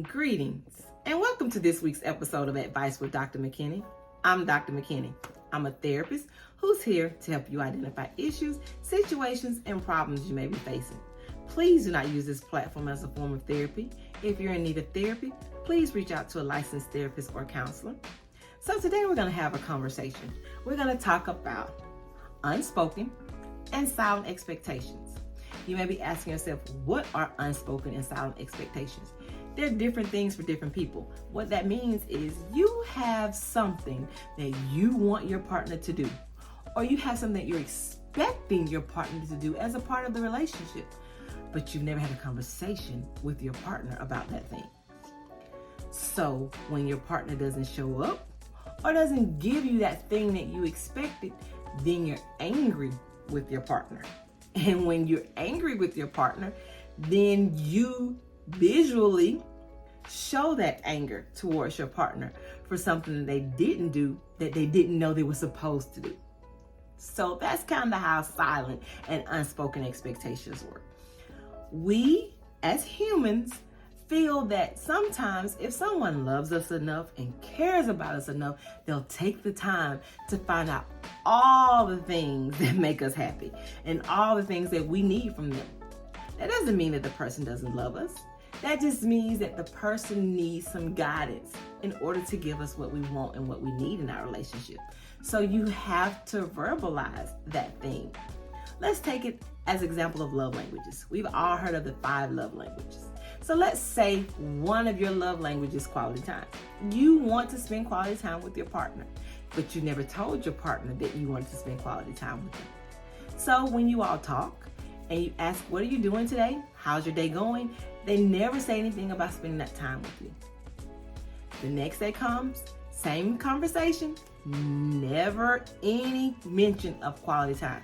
Greetings and welcome to this week's episode of Advice with Dr. McKinney. I'm Dr. McKinney. I'm a therapist who's here to help you identify issues, situations, and problems you may be facing. Please do not use this platform as a form of therapy. If you're in need of therapy, please reach out to a licensed therapist or counselor. So today we're going to have a conversation. We're going to talk about unspoken and silent expectations. You may be asking yourself, what are unspoken and silent expectations? They're different things for different people. What that means is you have something that you want your partner to do, or you have something that you're expecting your partner to do as a part of the relationship, but you've never had a conversation with your partner about that thing. So when your partner doesn't show up or doesn't give you that thing that you expected, then you're angry with your partner. And when you're angry with your partner, then you visually show that anger towards your partner for something that they didn't do, that they didn't know they were supposed to do. So that's kind of how silent and unspoken expectations work. We, as humans, feel that sometimes if someone loves us enough and cares about us enough, they'll take the time to find out all the things that make us happy and all the things that we need from them. That doesn't mean that the person doesn't love us. That just means that the person needs some guidance in order to give us what we want and what we need in our relationship. So you have to verbalize that thing. Let's take it as an example of love languages. We've all heard of the 5 love languages. So let's say one of your love languages is quality time. You want to spend quality time with your partner, but you never told your partner that you wanted to spend quality time with them. So when you all talk and you ask, what are you doing today? How's your day going? They never say anything about spending that time with you. The next day comes, same conversation, never any mention of quality time.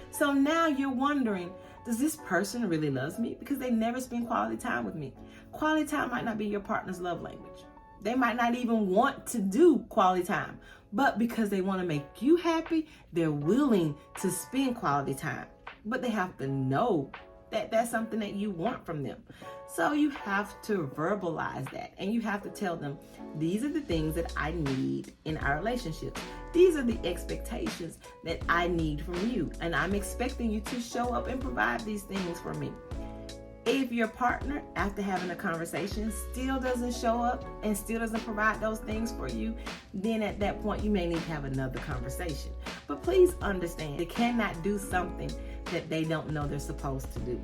So now you're wondering, does this person really love me? Because they never spend quality time with me. Quality time might not be your partner's love language. They might not even want to do quality time, but because they want to make you happy, they're willing to spend quality time. But they have to know that that's something that you want from them. So you have to verbalize that, and you have to tell them, these are the things that I need in our relationship. These are the expectations that I need from you, and I'm expecting you to show up and provide these things for me. If your partner, after having a conversation, still doesn't show up and still doesn't provide those things for you, then at that point you may need to have another conversation. But please understand, they cannot do something that they don't know they're supposed to do.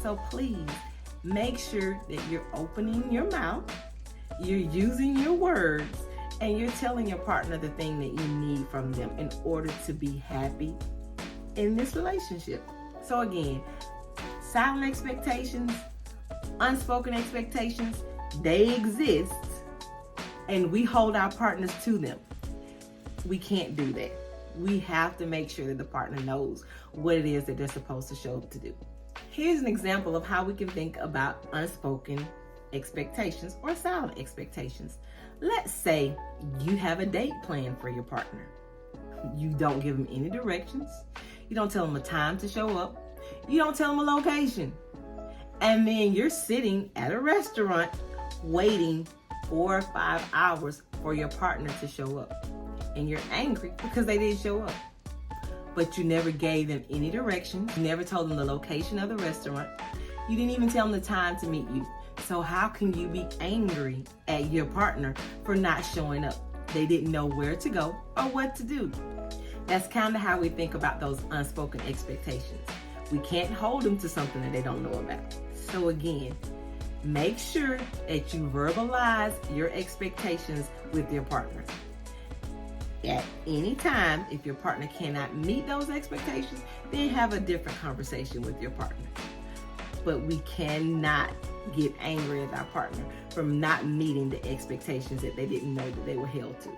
So please make sure that you're opening your mouth, you're using your words, and you're telling your partner the thing that you need from them in order to be happy in this relationship. So again, silent expectations, unspoken expectations, they exist, and we hold our partners to them. We can't do that. We have to make sure that the partner knows what it is that they're supposed to show up to do. Here's an example of how we can think about unspoken expectations or silent expectations. Let's say you have a date planned for your partner. You don't give them any directions. You don't tell them a time to show up. You don't tell them a location. And then you're sitting at a restaurant waiting 4 or 5 hours for your partner to show up. And you're angry because they didn't show up. But you never gave them any directions. You never told them the location of the restaurant. You didn't even tell them the time to meet you. So how can you be angry at your partner for not showing up? They didn't know where to go or what to do. That's kind of how we think about those unspoken expectations. We can't hold them to something that they don't know about. So again, make sure that you verbalize your expectations with your partner. At any time, if your partner cannot meet those expectations, then have a different conversation with your partner. But we cannot get angry at our partner from not meeting the expectations that they didn't know that they were held to.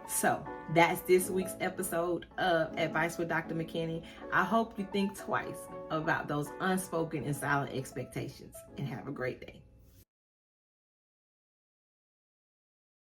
So that's this week's episode of Advice with Dr. McKinney. I hope you think twice about those unspoken and silent expectations, and have a great day.